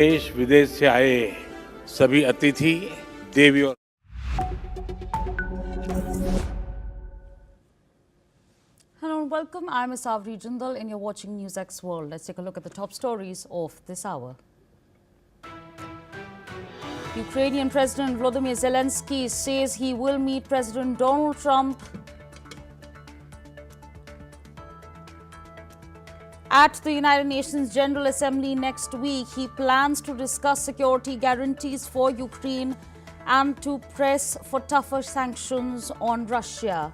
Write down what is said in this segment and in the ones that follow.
देश विदेश से आए सभी अतिथि देवी और Hello and welcome. I'm Asavri Jindal and you're watching NewsX World. Let's take a look at the top stories of this hour. Ukrainian President Volodymyr Zelenskyy says he will meet President Donald Trump at the United Nations General Assembly next week. He plans to discuss security guarantees for Ukraine and to press for tougher sanctions on Russia.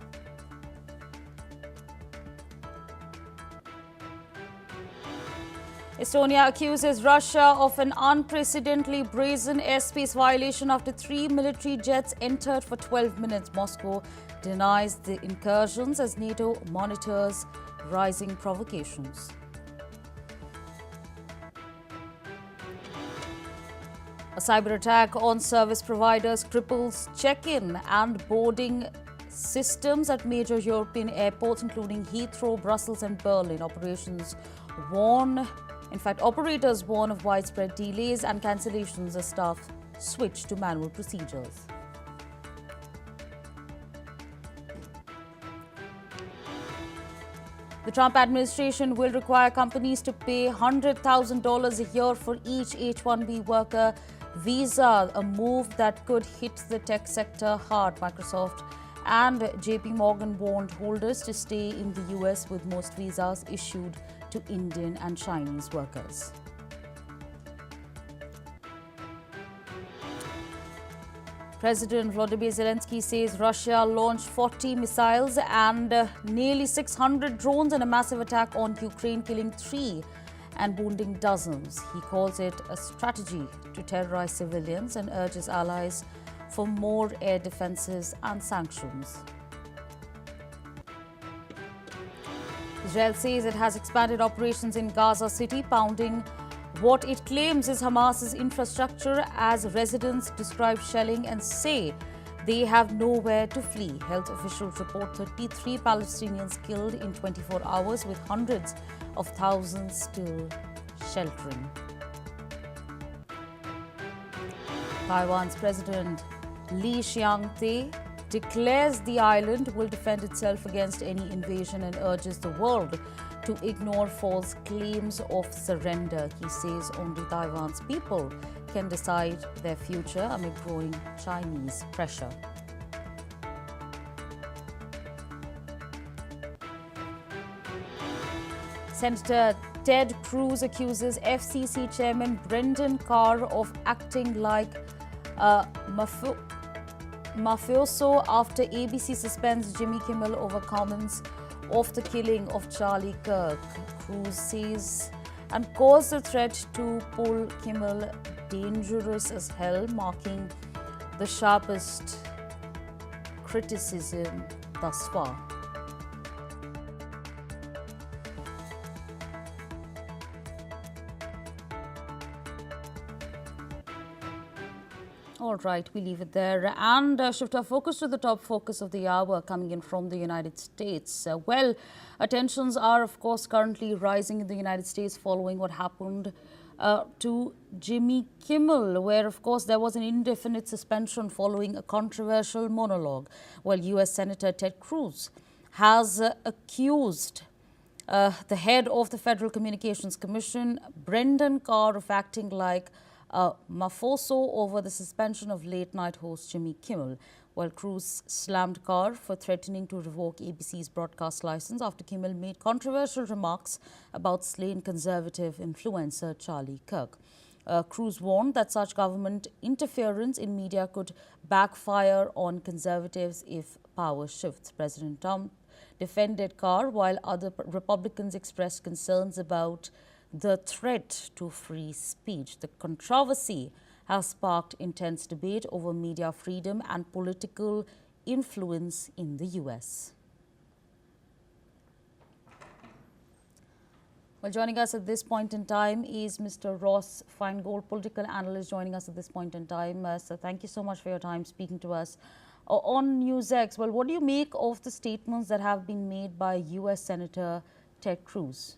Estonia accuses Russia of an unprecedentedly brazen airspace violation after 3 military jets entered for 12 minutes. Moscow denies the incursions as NATO monitors rising provocations. A cyber attack on service providers cripples check-in and boarding systems at major European airports, including Heathrow, Brussels and Berlin. Operators warn of widespread delays and cancellations as staff switch to manual procedures. The Trump administration will require companies to pay $100,000 a year for each H-1B worker visa, a move that could hit the tech sector hard. Microsoft and JP Morgan warned holders to stay in the US with most visas issued to Indian and Chinese workers. President Volodymyr Zelenskyy says Russia launched 40 missiles and nearly 600 drones in a massive attack on Ukraine, killing 3 and wounding dozens. He calls it a strategy to terrorize civilians and urges allies for more air defenses and sanctions. Israel says it has expanded operations in Gaza City, pounding what it claims is Hamas's infrastructure as residents describe shelling and say they have nowhere to flee. Health officials report 33 Palestinians killed in 24 hours, with hundreds of thousands still sheltering. Taiwan's President Lee Chiang-te declares the island will defend itself against any invasion and urges the world to ignore false claims of surrender. He says only Taiwan's people can decide their future amid growing Chinese pressure. Senator Ted Cruz accuses FCC Chairman Brendan Carr of acting like a mafioso after ABC suspends Jimmy Kimmel over comments of the killing of Charlie Kirk. Cruz says and calls the threat to pull Kimmel dangerous as hell, marking the sharpest criticism thus far. All right, we leave it there and shift our focus to the top focus of the hour coming in from the United States. Tensions are, of course, currently rising in the United States following what happened to Jimmy Kimmel, where, of course, there was an indefinite suspension following a controversial monologue. Well, U.S. Senator Ted Cruz has accused the head of the Federal Communications Commission, Brendan Carr, of acting like a mafioso over the suspension of late-night host Jimmy Kimmel, while Cruz slammed Carr for threatening to revoke ABC's broadcast license after Kimmel made controversial remarks about slain conservative influencer Charlie Kirk. Cruz warned that such government interference in media could backfire on conservatives if power shifts. President Trump defended Carr, while other Republicans expressed concerns about the threat to free speech. The controversy has sparked intense debate over media freedom and political influence in the U.S. Well, joining us at this point in time is Mr. Ross Feingold, political analyst, joining us at this point in time. So thank you so much for your time speaking to us on NewsX. Well, what do you make of the statements that have been made by U.S. Senator Ted Cruz?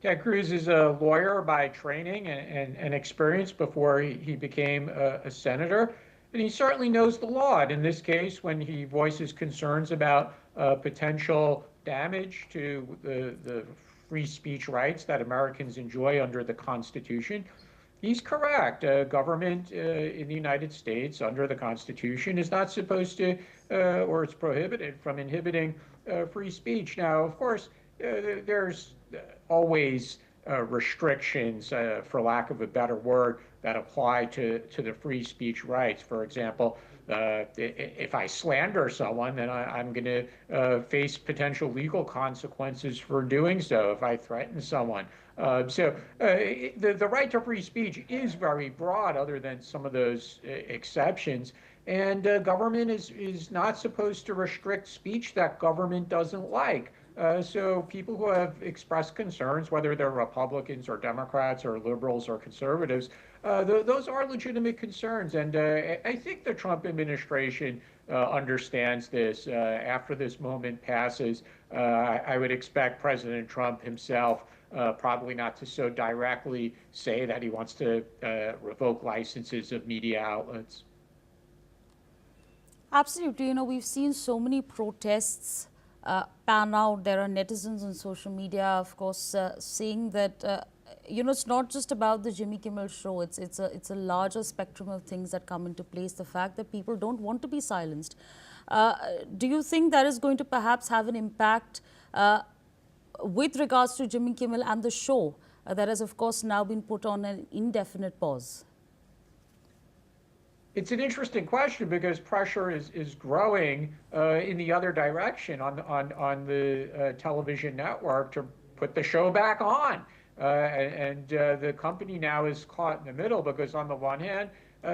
Ted Cruz is a lawyer by training and experience before he became a senator. And he certainly knows the law. And in this case, when he voices concerns about potential damage to the free speech rights that Americans enjoy under the Constitution, he's correct. Government in the United States under the Constitution is not supposed to, or it's prohibited from inhibiting free speech. Now, of course, there's always restrictions, for lack of a better word, that apply to the free speech rights. For example, if I slander someone, then I'm going to face potential legal consequences for doing so if I threaten someone. The right to free speech is very broad, other than some of those exceptions. And government is not supposed to restrict speech that government doesn't like. So people who have expressed concerns, whether they're Republicans or Democrats or liberals or conservatives, those are legitimate concerns. And I think the Trump administration understands this. After this moment passes, I would expect President Trump himself probably not to so directly say that he wants to revoke licenses of media outlets. Absolutely. You know, we've seen so many protests pan out. There are netizens on social media, of course, saying that, you know, it's not just about the Jimmy Kimmel show. It's a larger spectrum of things that come into place. The fact that people don't want to be silenced. Do you think that is going to perhaps have an impact with regards to Jimmy Kimmel and the show that has, of course, now been put on an indefinite pause? It's an interesting question because pressure is growing in the other direction on the television network to put the show back on. The company now is caught in the middle because on the one hand,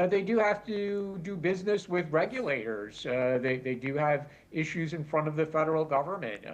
they do have to do business with regulators. They do have issues in front of the federal government,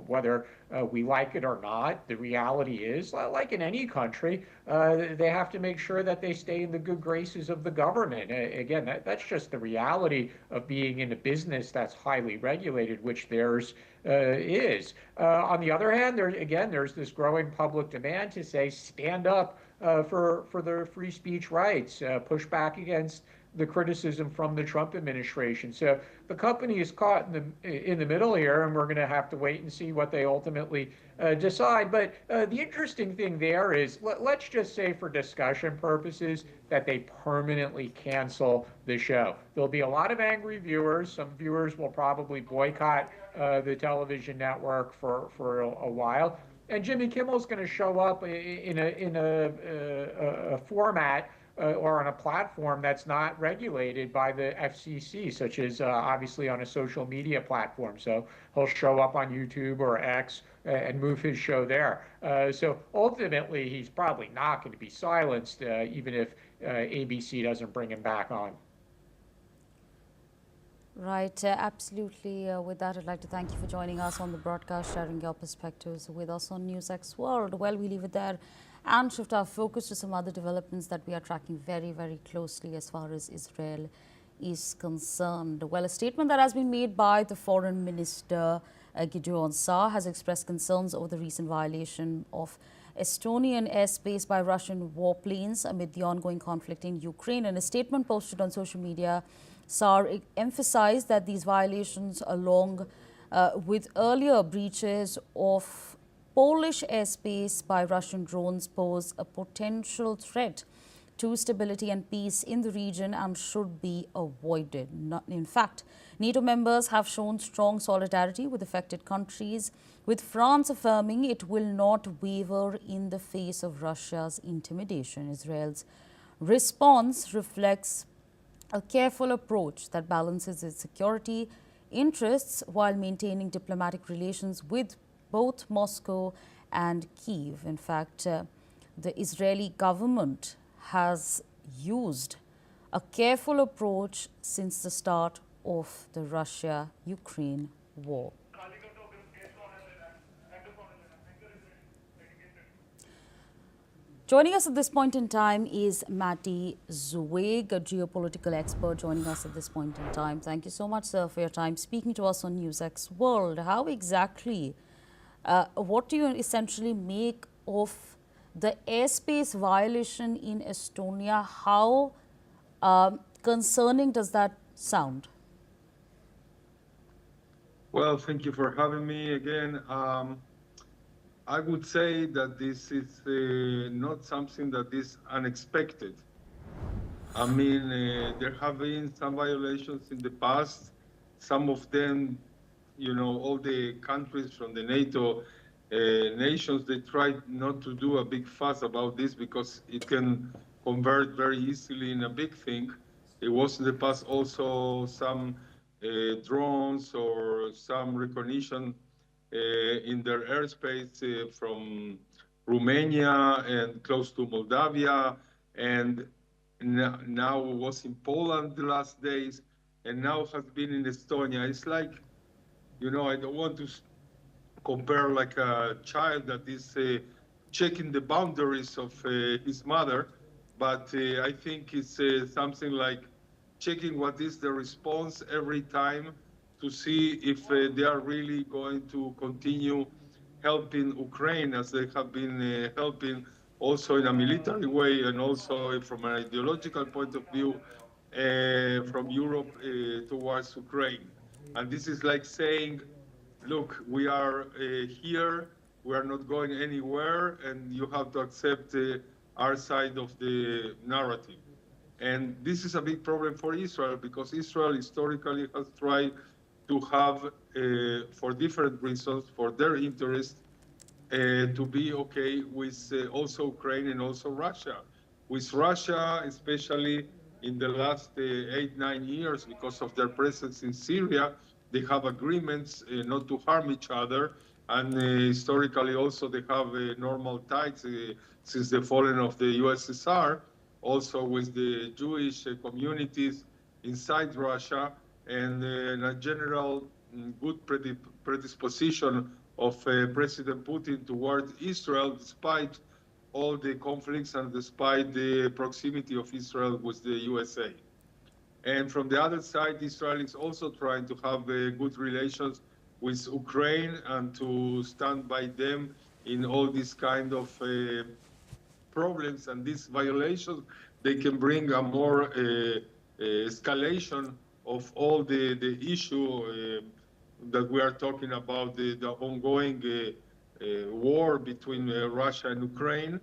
whether we like it or not. The reality is, like in any country, they have to make sure that they stay in the good graces of the government. Again, that's just the reality of being in a business that's highly regulated, which theirs is. On the other hand, there's this growing public demand to say, stand up for the free speech rights, push back against the criticism from the Trump administration. So the company is caught in the middle here, and we're going to have to wait and see what they ultimately decide. But the interesting thing there is, let's just say for discussion purposes that they permanently cancel the show. There'll be a lot of angry viewers. Some viewers will probably boycott the television network for a while. And Jimmy Kimmel's going to show up in a format or on a platform that's not regulated by the FCC, such as obviously on a social media platform. So he'll show up on YouTube or X and move his show there. So ultimately, he's probably not going to be silenced, even if ABC doesn't bring him back on. Right, absolutely. With that, I'd like to thank you for joining us on the broadcast, sharing your perspectives with us on NewsX World. Well, we leave it there and shift our focus to some other developments that we are tracking very, very closely as far as Israel is concerned. Well, a statement that has been made by the Foreign Minister Gideon Saar has expressed concerns over the recent violation of Estonian airspace by Russian warplanes amid the ongoing conflict in Ukraine. In a statement posted on social media, Saar emphasized that these violations, along with earlier breaches of Polish airspace by Russian drones, pose a potential threat to stability and peace in the region and should be avoided. In fact, NATO members have shown strong solidarity with affected countries, with France affirming it will not waver in the face of Russia's intimidation. Israel's response reflects a careful approach that balances its security interests while maintaining diplomatic relations with both Moscow and Kyiv. In fact, the Israeli government has used a careful approach since the start of the Russia-Ukraine war. Joining us at this point in time is Matti Zuweg, a geopolitical expert joining us at this point in time. Thank you so much, sir, for your time speaking to us on NewsX World. How exactly, what do you essentially make of the airspace violation in Estonia. How concerning does that sound? Well, thank you for having me again. I would say that this is not something that is unexpected. I mean, there have been some violations in the past. Some of them, you know, all the countries from the NATO nations, they tried not to do a big fuss about this because it can convert very easily in a big thing. It was in the past also some drones or some recognition in their airspace from Romania and close to Moldavia, and now was in Poland the last days, and now has been in Estonia. It's like, you know, I don't want to compare like a child that is checking the boundaries of his mother, but I think it's something like checking what is the response every time to see if they are really going to continue helping Ukraine as they have been helping also in a military way and also from an ideological point of view from Europe towards Ukraine. And this is like saying, look, we are here, we are not going anywhere, and you have to accept our side of the narrative. And this is a big problem for Israel because Israel historically has tried to have, for different reasons, for their interest, to be okay with also Ukraine and also Russia. With Russia, especially in the last 8-9 years, because of their presence in Syria, they have agreements not to harm each other. And historically also they have normal ties since the falling of the USSR, also with the Jewish communities inside Russia, and a general good predisposition of President Putin toward Israel, despite all the conflicts and despite the proximity of Israel with the USA. And from the other side, Israel is also trying to have good relations with Ukraine and to stand by them in all these kind of problems and these violations. They can bring a more escalation of all the issue that we are talking about, the ongoing war between Russia and Ukraine.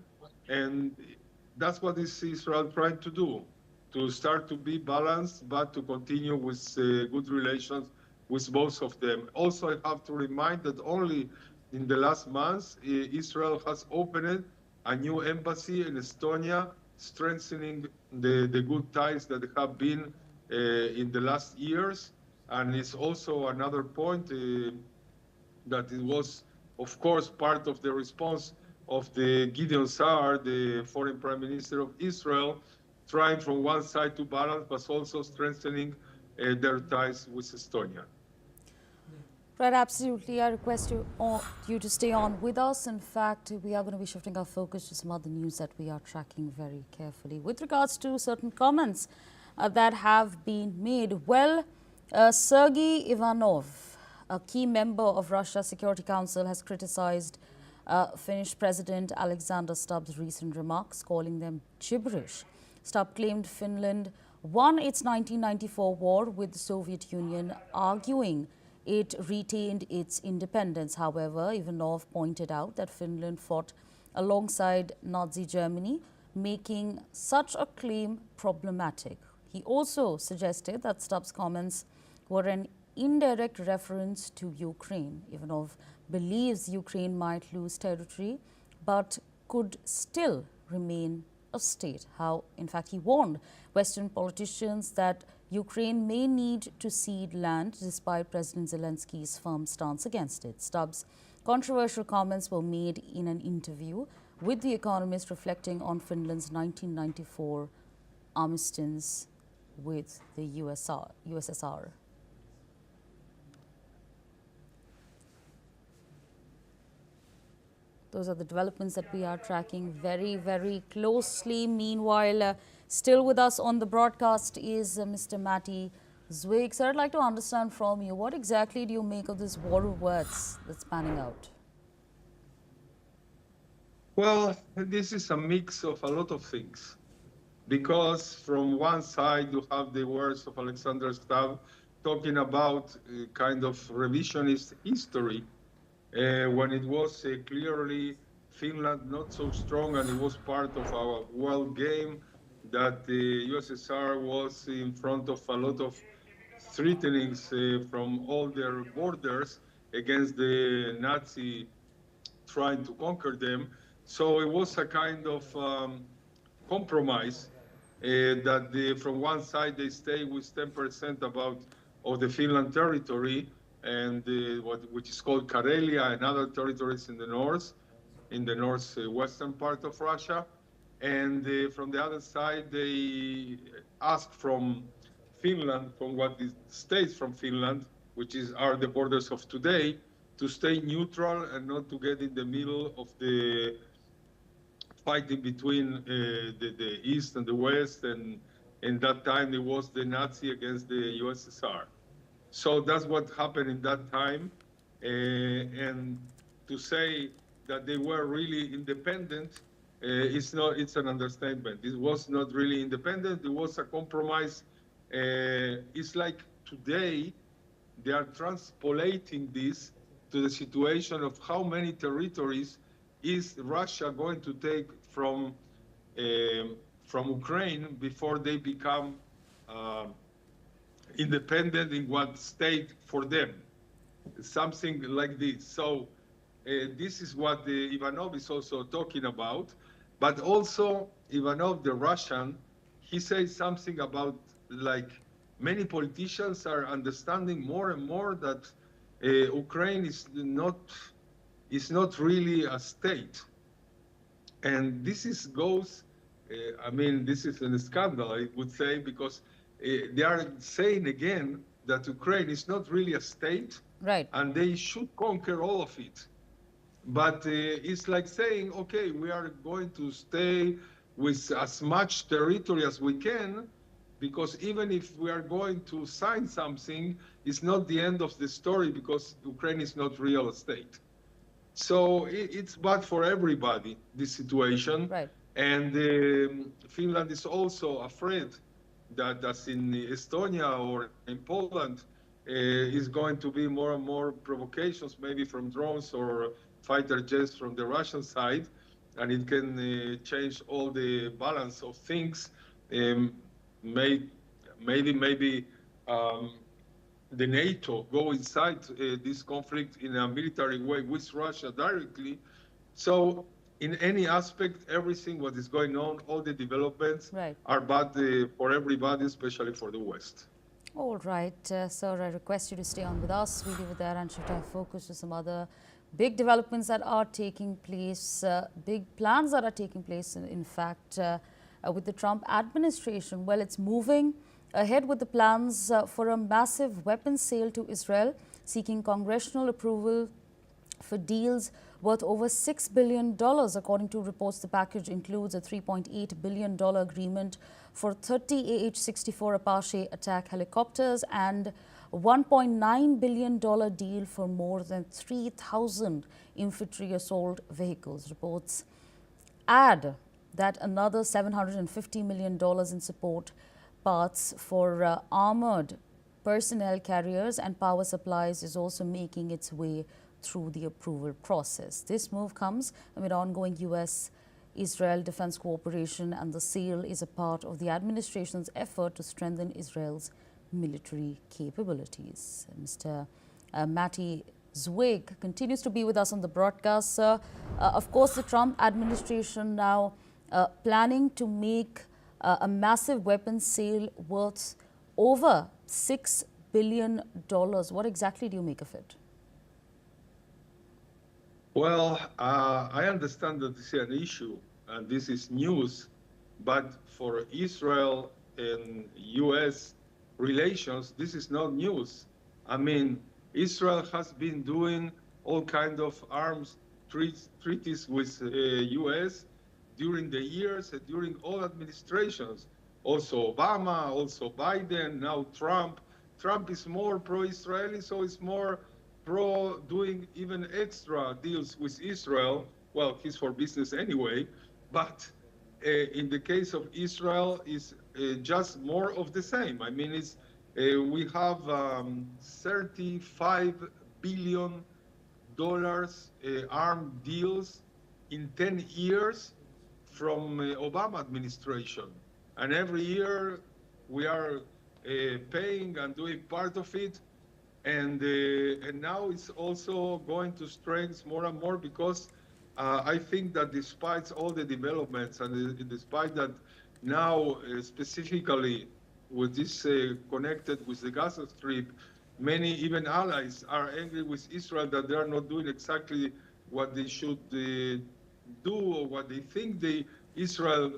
And that's what is Israel trying to do, to start to be balanced, but to continue with good relations with both of them. Also, I have to remind that only in the last months, Israel has opened a new embassy in Estonia, strengthening the good ties that have been in the last years. And it's also another point that it was, of course, part of the response of the Gideon Saar, the foreign prime minister of Israel, trying from one side to balance, but also strengthening their ties with Estonia. Right, absolutely. I request you to stay on with us. In fact, we are going to be shifting our focus to some other news that we are tracking very carefully. With regards to certain comments that have been made, well, Sergei Ivanov, a key member of Russia's Security Council, has criticized Finnish President Alexander Stubb's recent remarks, calling them gibberish. Stubb claimed Finland won its 1994 war with the Soviet Union, arguing it retained its independence. However, Ivanov pointed out that Finland fought alongside Nazi Germany, making such a claim problematic. He also suggested that Stubb's comments were an indirect reference to Ukraine. Ivanov believes Ukraine might lose territory, but could still remain a state. In fact, he warned Western politicians that Ukraine may need to cede land despite President Zelensky's firm stance against it. Stubb's controversial comments were made in an interview with The Economist, reflecting on Finland's 1994 armistice with the USSR. Those are the developments that we are tracking very, very closely. Meanwhile, still with us on the broadcast is Mr. Matti Zweig. Sir, I'd like to understand from you, what exactly do you make of this war of words that's panning out? Well, this is a mix of a lot of things. Because from one side you have the words of Alexander Stubb talking about kind of revisionist history when it was clearly Finland not so strong and it was part of our world game, that the USSR was in front of a lot of threatenings from all their borders against the Nazi trying to conquer them. So it was a kind of compromise that from one side they stay with 10% about of the Finland territory and which is called Karelia and other territories in the northwestern part of Russia. And from the other side, they ask from Finland, from what is states from Finland, which are the borders of today, to stay neutral and not to get in the middle of the fighting between the East and the West, and in that time it was the Nazi against the USSR. So that's what happened in that time, and to say that they were really independent, it's an understatement. It was not really independent, it was a compromise. It's like today they are transpolating this to the situation of how many territories is Russia going to take from Ukraine before they become independent in what state for them, something like this. So this is what Ivanov is also talking about, but also Ivanov, the Russian, he says something about like many politicians are understanding more and more that Ukraine is not really a state. And this goes, I mean, this is a scandal, I would say, because they are saying again that Ukraine is not really a state, Right. and they should conquer all of it. But it's like saying, okay, we are going to stay with as much territory as we can, because even if we are going to sign something, it's not the end of the story, because Ukraine is not real estate. So it's bad for everybody, this situation. Right. And Finland is also afraid that, as in Estonia or in Poland, is going to be more and more provocations, maybe from drones or fighter jets from the Russian side, and it can change all the balance of things. Maybe the NATO go inside this conflict in a military way with Russia directly. So in any aspect, everything what is going on, all the developments are bad for everybody, especially for the West. All right, sir, I request you to stay on with us. We'll leave it there and shift our focus to some other big developments that are taking place, big plans that are taking place, in fact, with the Trump administration. Well, it's moving ahead with the plans for a massive weapons sale to Israel, seeking congressional approval for deals worth over $6 billion. According to reports, the package includes a $3.8 billion agreement for 30 AH-64 Apache attack helicopters and a $1.9 billion deal for more than 3,000 infantry assault vehicles. Reports add that another $750 million in support parts for armored personnel carriers and power supplies is also making its way through the approval process. This move comes amid ongoing U.S.-Israel defense cooperation, and the sale is a part of the administration's effort to strengthen Israel's military capabilities. Mr. Matti Zweig continues to be with us on the broadcast, sir. Of course, the Trump administration now planning to make a massive weapons sale worth over $6 billion. What exactly do you make of it? Well, I understand that this is an issue and this is news, but for Israel and U.S. relations, this is not news. I mean, Israel has been doing all kinds of arms treaties with U.S. during the years and during all administrations. Also Obama, also Biden, now Trump. Trump is more pro-Israeli, so it's more pro doing even extra deals with Israel well, he's for business anyway, but in the case of Israel, is just more of the same. I mean, we have $35 billion armed deals in 10 years from Obama administration. And every year we are paying and doing part of it. And now it's also going to strengthen more and more because I think that despite all the developments and despite that now specifically with this connected with the Gaza Strip, many even allies are angry with Israel that they are not doing exactly what they should do or what they think Israel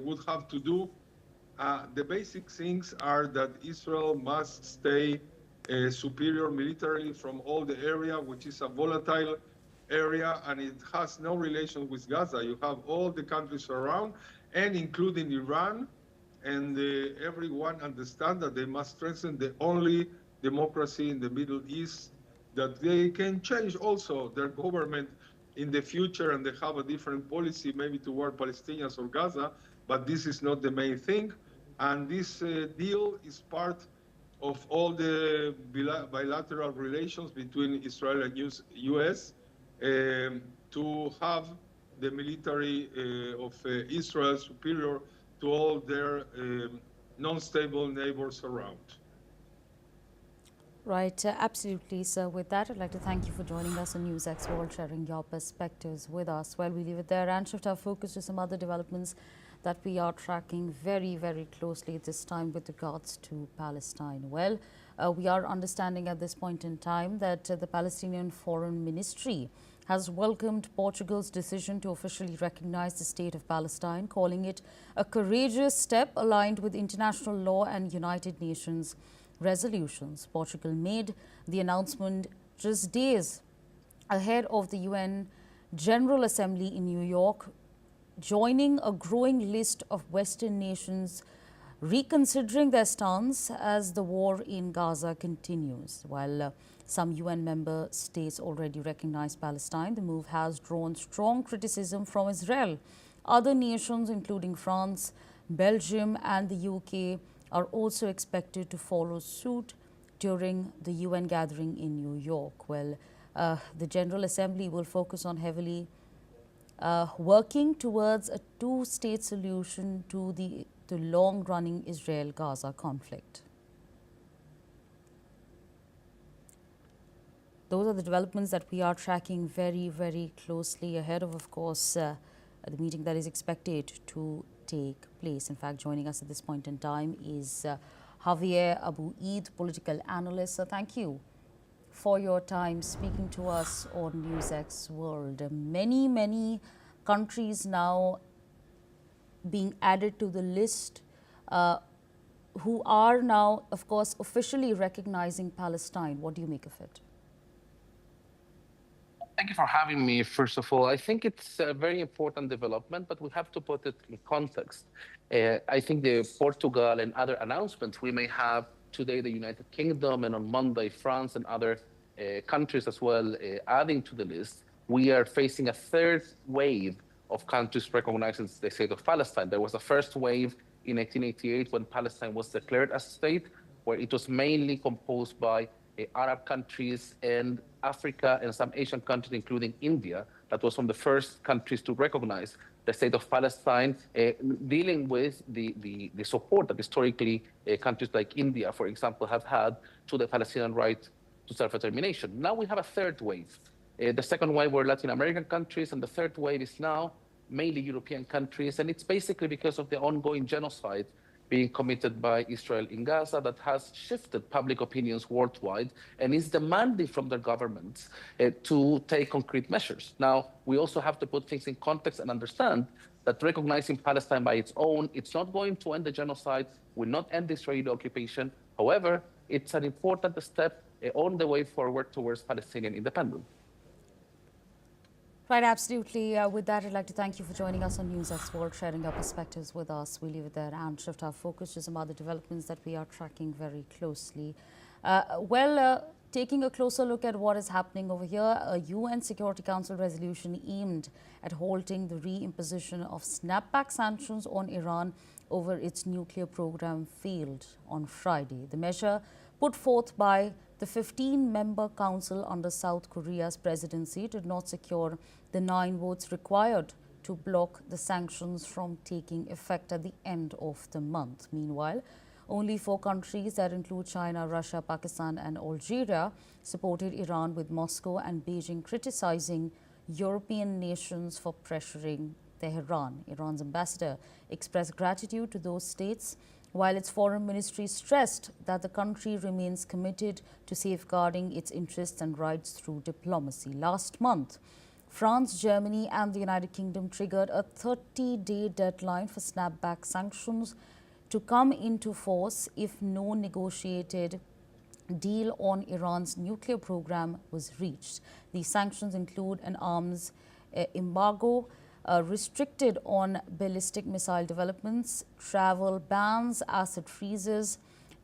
would have to do. The basic things are that Israel must stay superior militarily from all the area, which is a volatile area, and it has no relation with Gaza. You have all the countries around, and including Iran, and everyone understands that they must strengthen the only democracy in the Middle East, that they can change also their government in the future, and they have a different policy maybe toward Palestinians or Gaza, but this is not the main thing. And this deal is part of all the bilateral relations between Israel and U.S. To have the military of Israel superior to all their non-stable neighbors around. Right, absolutely. So with that, I'd like to thank you for joining us on NewsX World, sharing your perspectives with us. Well, we leave it there and shift our focus to some other developments that we are tracking very, very closely this time with regards to Palestine. Well, we are understanding at this point in time that the Palestinian Foreign Ministry has welcomed Portugal's decision to officially recognize the state of Palestine, calling it a courageous step aligned with international law and United Nations resolutions. Portugal made the announcement just days ahead of the UN General Assembly in New York, joining a growing list of Western nations reconsidering their stance as the war in Gaza continues. While some UN member states already recognize Palestine, the move has drawn strong criticism from Israel. Other nations, including France, Belgium and the UK, are also expected to follow suit during the UN gathering in New York. Well, the General Assembly will focus on heavily working towards a two-state solution to the long-running Israel-Gaza conflict. Those are the developments that we are tracking very, very closely ahead of course, the meeting that is expected to take place. In fact, joining us at this point in time is Javier Abu-Eid, political analyst. So thank you for your time speaking to us on NewsX World. Many countries now being added to the list who are now, of course, officially recognizing Palestine. What do you make of it? Thank you for having me. First of all, I think it's a very important development, but we have to put it in context. I think the Portugal and other announcements we may have today, the United Kingdom, and on Monday, France and other countries as well, adding to the list, we are facing a third wave of countries recognizing the state of Palestine. There was a first wave in 1988 when Palestine was declared as a state, where it was mainly composed by Arab countries and Africa and some Asian countries, including India. That was one of the first countries to recognize the state of Palestine, dealing with the support that historically countries like India, for example, have had to the Palestinian right to self-determination. Now we have a third wave. The second wave were Latin American countries, and the third wave is now mainly European countries. And it's basically because of the ongoing genocide being committed by Israel in Gaza that has shifted public opinions worldwide and is demanding from their governments to take concrete measures. Now, we also have to put things in context and understand that recognizing Palestine by its own, it's not going to end the genocide, will not end the Israeli occupation. However, it's an important step on the way forward towards Palestinian independence. Right, absolutely. With that, I'd like to thank you for joining us on NewsX World, sharing your perspectives with us. We leave it there and shift our focus to some other developments that we are tracking very closely. taking a closer look at what is happening over here, a UN Security Council resolution aimed at halting the re-imposition of snapback sanctions on Iran over its nuclear program failed on Friday. The measure put forth by the 15-member council under South Korea's presidency did not secure the 9 votes required to block the sanctions from taking effect at the end of the month. Meanwhile, only 4 countries that include China, Russia, Pakistan and Algeria supported Iran, with Moscow and Beijing criticizing European nations for pressuring Tehran. Iran's ambassador expressed gratitude to those states, while its foreign ministry stressed that the country remains committed to safeguarding its interests and rights through diplomacy. Last month, France, Germany and the United Kingdom triggered a 30-day deadline for snapback sanctions to come into force if no negotiated deal on Iran's nuclear program was reached. These sanctions include an arms embargo, restricted on ballistic missile developments, travel bans, asset freezes,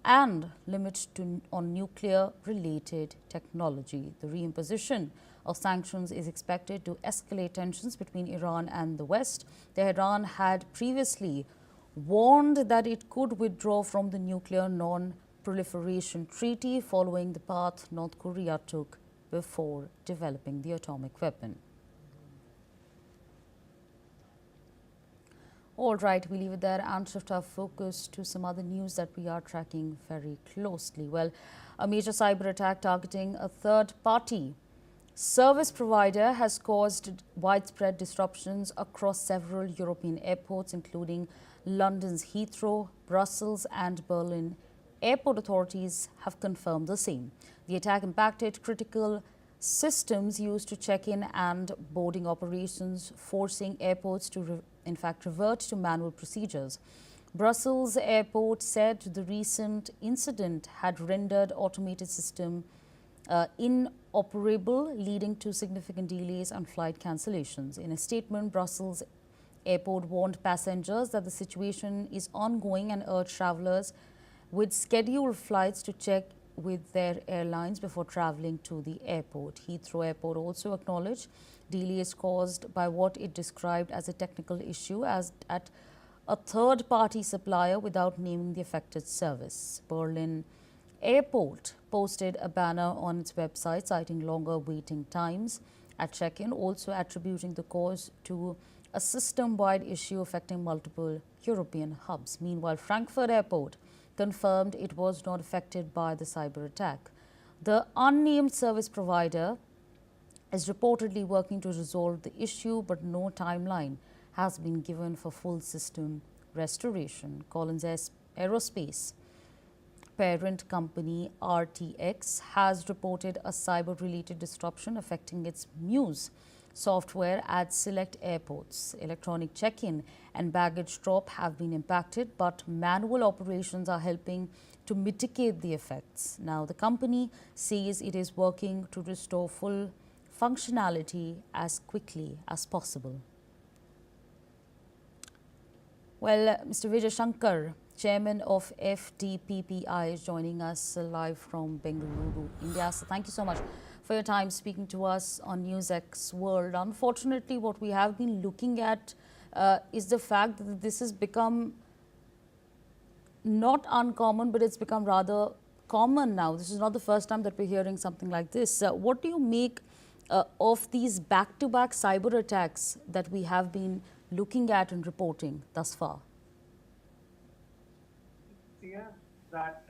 and limits on nuclear-related technology. The reimposition of sanctions is expected to escalate tensions between Iran and the West. Tehran had previously warned that it could withdraw from the nuclear non-proliferation treaty following the path North Korea took before developing the atomic weapon. All right, we leave it there and shift our focus to some other news that we are tracking very closely. Well, a major cyber attack targeting a third-party service provider has caused widespread disruptions across several European airports, including London's Heathrow, Brussels and Berlin. Airport authorities have confirmed the same. The attack impacted critical systems used to check-in and boarding operations, forcing airports to in fact revert to manual procedures. Brussels Airport said the recent incident had rendered automated system inoperable, leading to significant delays and flight cancellations. In a statement, Brussels Airport warned passengers that the situation is ongoing and urged travelers with scheduled flights to check with their airlines before traveling to the airport. Heathrow Airport also acknowledged delays caused by what it described as a technical issue at a third-party supplier without naming the affected service. Berlin Airport posted a banner on its website citing longer waiting times at check-in, also attributing the cause to a system-wide issue affecting multiple European hubs. Meanwhile, Frankfurt Airport confirmed it was not affected by the cyber attack. The unnamed service provider is reportedly working to resolve the issue, but no timeline has been given for full system restoration. Collins Aerospace parent company RTX has reported a cyber-related disruption affecting its Muse software at select airports. Electronic check-in and baggage drop have been impacted, but manual operations are helping to mitigate the effects. Now, the company says it is working to restore full functionality as quickly as possible. Well, Mr. Vijay Shankar, Chairman of FDPPI, is joining us live from Bengaluru, India. So thank you so much for your time speaking to us on NewsX World. Unfortunately, what we have been looking at is the fact that this has become not uncommon, but it's become rather common now. This is not the first time that we're hearing something like this. What do you make of these back-to-back cyber attacks that we have been looking at and reporting thus far? Yes, that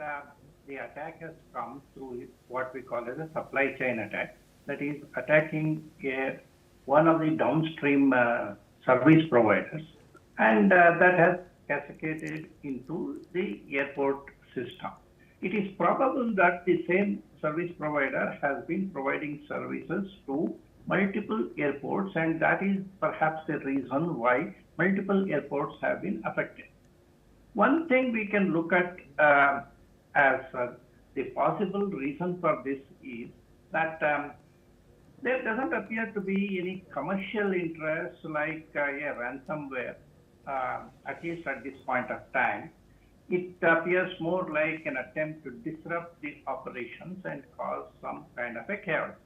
the attack has come through what we call as a supply chain attack. That is attacking one of the downstream service providers, and that has cascaded into the airport system. It is probable that the same service provider has been providing services to multiple airports, and that is perhaps the reason why multiple airports have been affected. One thing we can look at as the possible reason for this is that there doesn't appear to be any commercial interest like a ransomware, at least at this point of time. it appears more like an attempt to disrupt the operations and cause some kind of a chaos.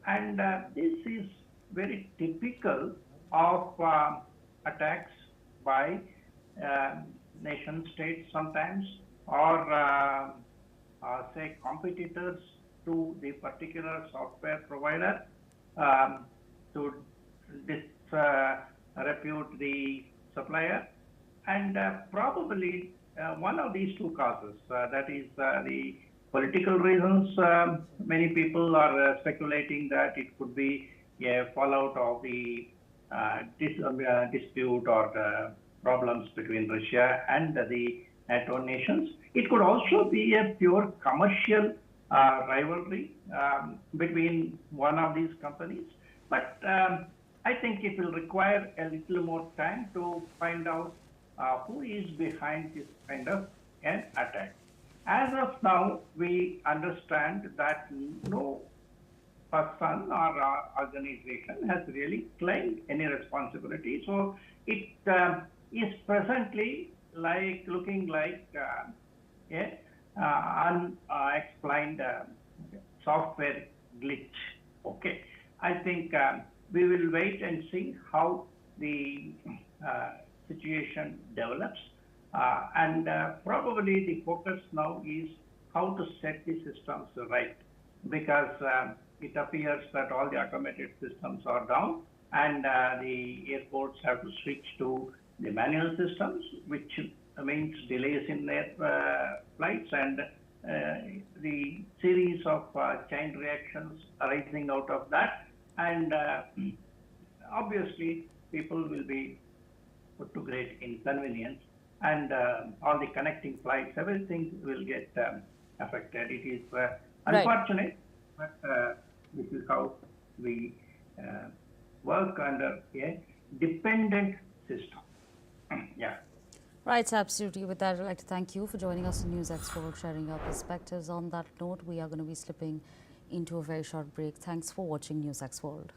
And this is very typical of attacks by nation states sometimes, or say competitors to the particular software provider to disrepute the supplier. And probably one of these two causes, that is the political reasons. Many people are speculating that it could be a fallout of the dispute or problems between Russia and the NATO nations. It could also be a pure commercial rivalry between one of these companies. But I think it will require a little more time to find out who is behind this kind of an attack. As of now, we understand that no person or organization has really claimed any responsibility. So it is presently looking like a unexplained software glitch. Okay, I think we will wait and see how the situation develops, and probably the focus now is how to set the systems right, because it appears that all the automated systems are down, and the airports have to switch to the manual systems, which means delays in their flights, and the series of chain reactions arising out of that. And obviously, people will be put to great inconvenience, and all the connecting flights, everything will get affected. It is unfortunate, but this is how we work under a dependent system. Yeah. Right, absolutely. With that, I'd like to thank you for joining us on NewsX World, sharing your perspectives. On that note, we are going to be slipping into a very short break. Thanks for watching NewsX World.